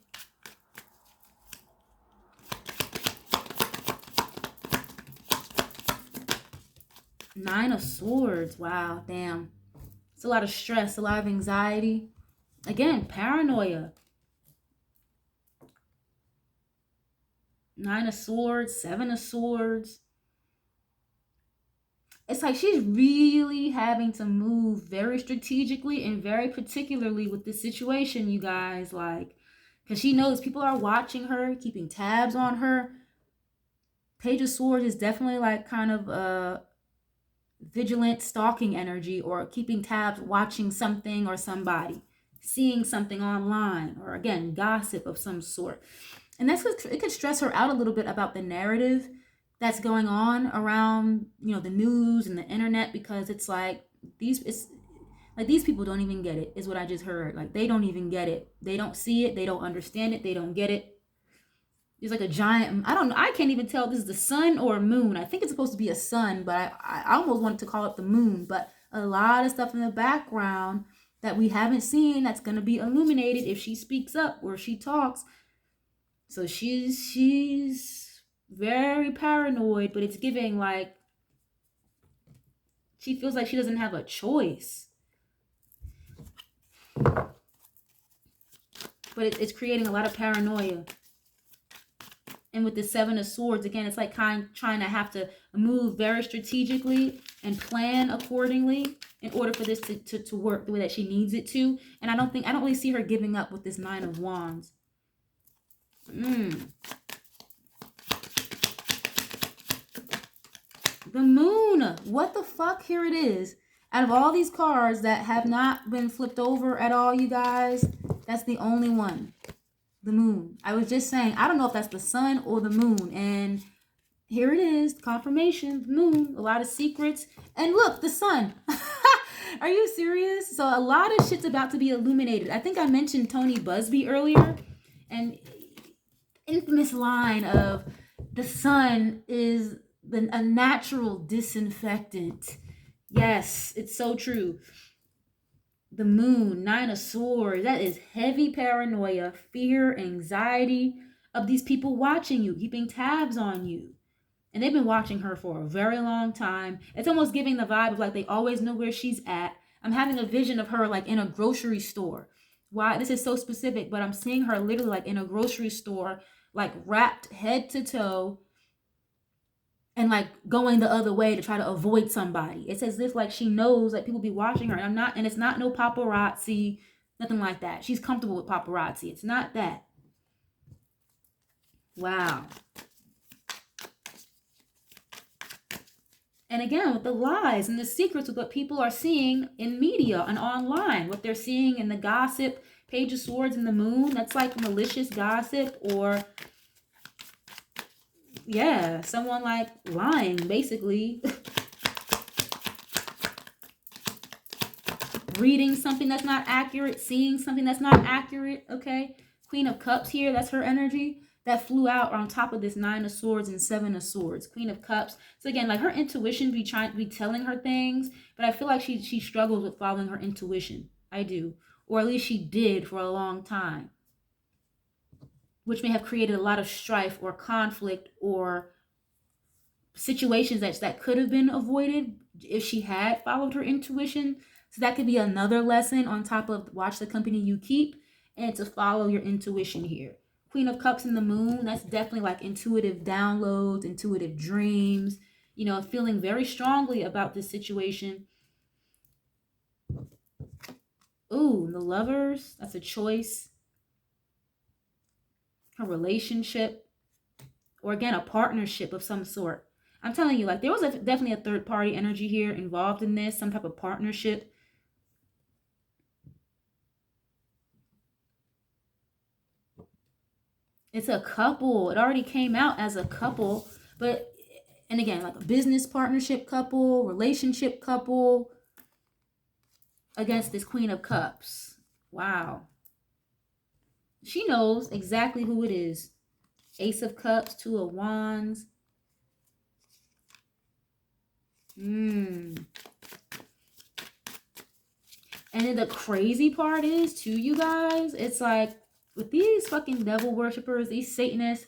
Nine of Swords. Wow, damn. It's a lot of stress, a lot of anxiety. Again, paranoia. 9 of Swords, 7 of Swords. It's like she's really having to move very strategically and very particularly with this situation, you guys. Like, because she knows people are watching her, keeping tabs on her. Page of Swords is definitely like kind of a vigilant stalking energy, or keeping tabs, watching something or somebody, seeing something online, or again, gossip of some sort. And that's what it could stress her out a little bit about the narrative that's going on around, you know, the news and the internet, because it's like these people don't even get it, is what I just heard. Like, they don't even get it. They don't see it. They don't understand it. They don't get it. There's like a giant, I can't even tell if this is the sun or a moon. I think it's supposed to be a sun, but I almost wanted to call it the moon. But a lot of stuff in the background that we haven't seen that's going to be illuminated if she speaks up or she talks. So she's very paranoid, but it's giving like she feels like she doesn't have a choice. But it's creating a lot of paranoia. And with the 7 of Swords, again, it's like trying to have to move very strategically and plan accordingly in order for this to work the way that she needs it to. And I don't really see her giving up with this 9 of Wands. The Moon. What the fuck? Here it is. Out of all these cards that have not been flipped over at all, you guys, that's the only one. The Moon. I was just saying, I don't know if that's the sun or the moon. And here it is. Confirmation. The moon. A lot of secrets. And look, the sun. Are you serious? So a lot of shit's about to be illuminated. I think I mentioned Tony Busby earlier. And infamous line of the sun is a natural disinfectant. Yes, it's so true. The Moon, 9 of Swords, that is heavy paranoia, fear, anxiety of these people watching you, keeping tabs on you. And they've been watching her for a very long time. It's almost giving the vibe of like they always know where she's at. I'm having a vision of her like in a grocery store. Why? This is so specific, but I'm seeing her literally like in a grocery store, like wrapped head to toe, and like going the other way to try to avoid somebody. It's as if like she knows that people be watching her. And it's not no paparazzi, nothing like that. She's comfortable with paparazzi. It's not that. Wow. And again, with the lies and the secrets of what people are seeing in media and online, what they're seeing in the gossip, Page of Swords and the Moon, that's like malicious gossip, or yeah, someone like lying, basically. reading something that's not accurate, seeing something that's not accurate, okay? Queen of Cups here, that's her energy. That flew out on top of this 9 of Swords and 7 of Swords. Queen of Cups. So again, like her intuition be telling her things, but I feel like she struggles with following her intuition. I do. Or at least she did for a long time, which may have created a lot of strife or conflict or situations that could have been avoided if she had followed her intuition. So that could be another lesson on top of watch the company you keep and to follow your intuition here. Queen of Cups in the Moon, that's definitely like intuitive downloads, intuitive dreams, you know, feeling very strongly about this situation. Ooh, the Lovers, that's a choice. Her relationship, or again, a partnership of some sort. I'm telling you, like there was definitely a third party energy here involved in this, some type of partnership. It's a couple. It already came out as a couple, but and again, like a business partnership couple, relationship couple against this Queen of Cups. Wow. She knows exactly who it is. Ace of Cups, 2 of Wands. And then the crazy part is, too, you guys, it's like, with these fucking devil worshippers, these Satanists,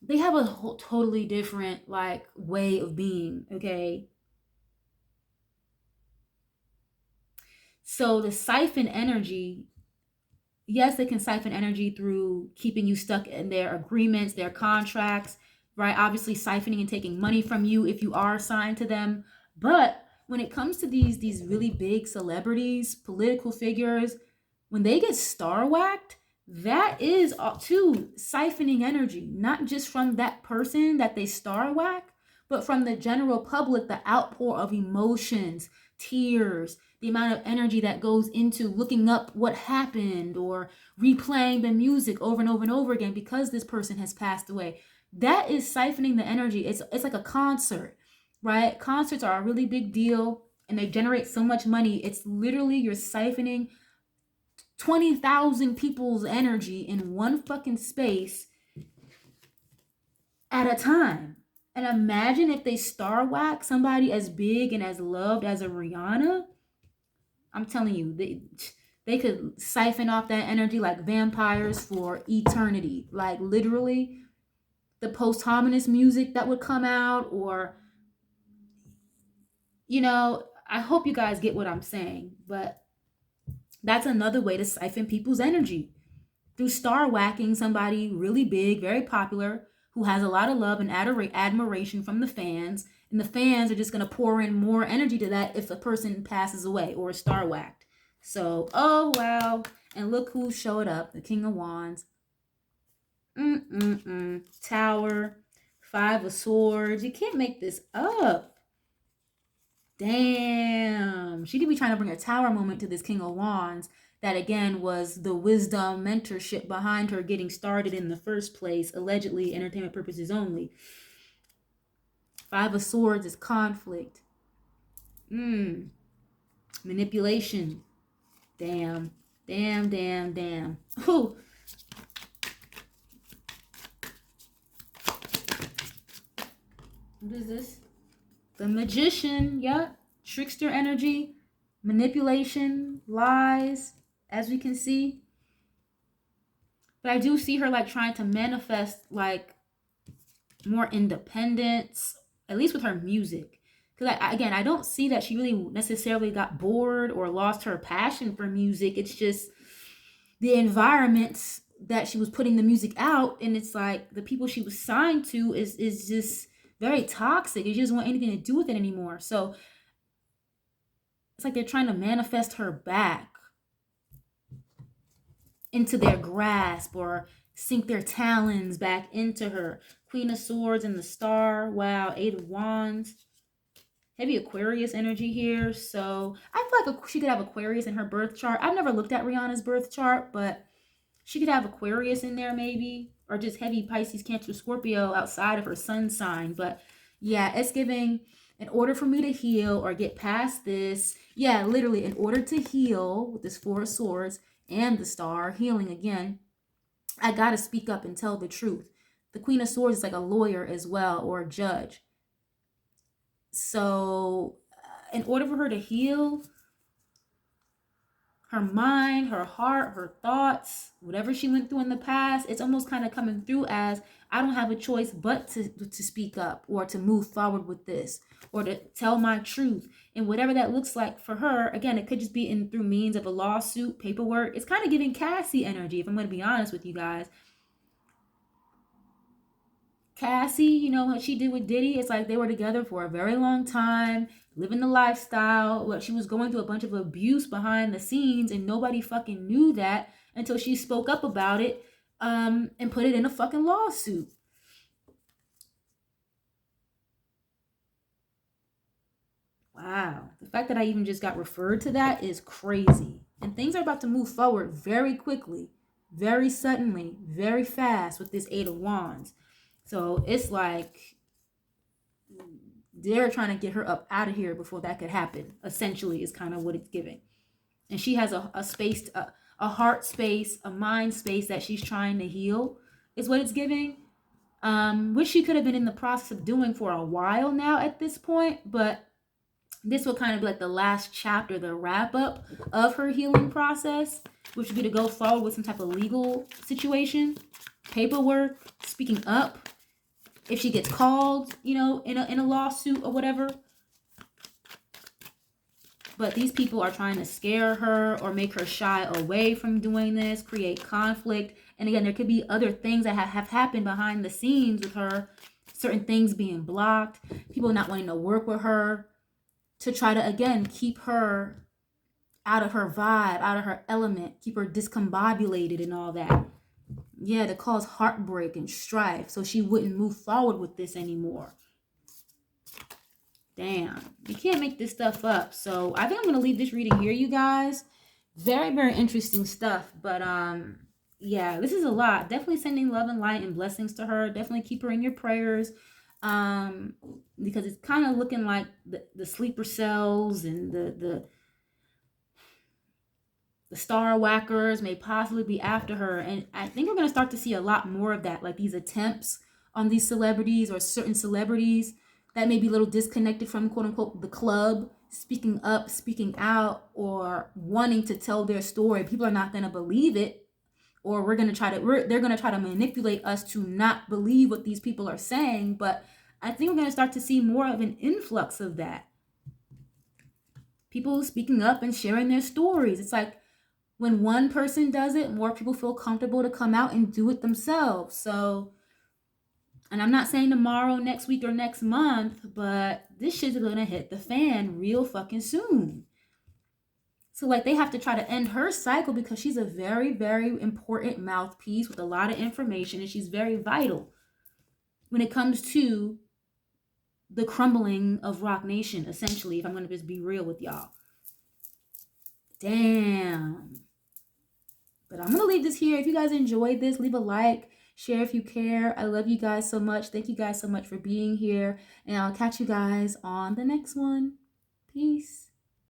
they have a whole totally different, like, way of being, okay? So the siphon energy, yes, they can siphon energy through keeping you stuck in their agreements, their contracts, right? Obviously siphoning and taking money from you if you are assigned to them. But when it comes to these really big celebrities, political figures, when they get star whacked, that is too siphoning energy, not just from that person that they star whack, but from the general public, the outpour of emotions, tears, the amount of energy that goes into looking up what happened or replaying the music over and over and over again because this person has passed away. That is siphoning the energy. It's like a concert, right? Concerts are a really big deal and they generate so much money. It's literally you're siphoning 20,000 people's energy in one fucking space at a time. And imagine if they star whack somebody as big and as loved as a Rihanna. I'm telling you, they could siphon off that energy like vampires for eternity. Like literally the posthumous music that would come out, or, you know, I hope you guys get what I'm saying, but that's another way to siphon people's energy through star whacking somebody really big, very popular, who has a lot of love and admiration from the fans. And the fans are just going to pour in more energy to that if a person passes away or is star whacked. So, oh, wow. And look who showed up, the King of Wands. Tower, 5 of Swords. You can't make this up. Damn. She could be trying to bring a tower moment to this King of Wands. That again was the wisdom mentorship behind her getting started in the first place, allegedly entertainment purposes only. 5 of Swords is conflict. Manipulation. Damn. Ooh. What is this? The Magician. Yep. Trickster energy. Manipulation. Lies. As we can see. But I do see her like trying to manifest like more independence, at least with her music. Because I don't see that she really necessarily got bored or lost her passion for music. It's just the environment that she was putting the music out, and it's like the people she was signed to is just very toxic. She doesn't want anything to do with it anymore. So it's like they're trying to manifest her back into their grasp or sink their talons back into her. Queen of Swords and the Star. Wow. 8 of Wands. Heavy Aquarius energy here. So I feel like she could have Aquarius in her birth chart. I've never looked at Rihanna's birth chart, but she could have Aquarius in there maybe. Or just heavy Pisces, Cancer, Scorpio outside of her sun sign. But yeah, it's giving In order for me to heal or get past this, yeah, literally, in order to heal with this Four of Swords and the Star, healing again, I got to speak up and tell the truth. The Queen of Swords is like a lawyer as well, or a judge. So, in order for her to heal, her mind, her heart, her thoughts, whatever she went through in the past, it's almost kind of coming through as I don't have a choice but to speak up or to move forward with this or to tell my truth. And whatever that looks like for her, again, it could just be through means of a lawsuit, paperwork. It's kind of giving Cassie energy, if I'm going to be honest with you guys. Cassie, you know what she did with Diddy? It's like they were together for a very long time, living the lifestyle. What she was going through a bunch of abuse behind the scenes, and nobody fucking knew that until she spoke up about it, and put it in a fucking lawsuit. Wow, the fact that I even just got referred to that is crazy. And things are about to move forward very quickly, very suddenly, very fast with this Eight of Wands. So it's like they're trying to get her up out of here before that could happen, essentially, is kind of what it's giving. And she has a space, a heart space, a mind space that she's trying to heal, is what it's giving. Which she could have been in the process of doing for a while now at this point, but this will kind of be like the last chapter, the wrap up of her healing process, which would be to go forward with some type of legal situation, paperwork, speaking up. If she gets called, you know, in a lawsuit or whatever. But these people are trying to scare her or make her shy away from doing this, create conflict. And again, there could be other things that have happened behind the scenes with her. Certain things being blocked, people not wanting to work with her to try to, again, keep her out of her vibe, out of her element, keep her discombobulated and all that. Yeah, to cause heartbreak and strife so she wouldn't move forward with this anymore. Damn, you can't make this stuff up. So I think I'm going to leave this reading here, you guys. Very, very interesting stuff. But yeah, this is a lot. Definitely sending love and light and blessings to her. Definitely keep her in your prayers. Because it's kind of looking like the sleeper cells and the star whackers may possibly be after her. And I think we're going to start to see a lot more of that, like these attempts on these celebrities or certain celebrities that may be a little disconnected from, quote unquote, the club, speaking up, speaking out, or wanting to tell their story. People are not going to believe it, or they're going to try to manipulate us to not believe what these people are saying. But I think we're going to start to see more of an influx of that. People speaking up and sharing their stories. It's like, when one person does it, more people feel comfortable to come out and do it themselves. So, and I'm not saying tomorrow, next week, or next month, but this shit's gonna hit the fan real fucking soon. So like they have to try to end her cycle because she's a very, very important mouthpiece with a lot of information, and she's very vital when it comes to the crumbling of Rock Nation, essentially, if I'm gonna just be real with y'all. Damn. But I'm going to leave this here. If you guys enjoyed this, leave a like, share if you care. I love you guys so much. Thank you guys so much for being here. And I'll catch you guys on the next one. Peace.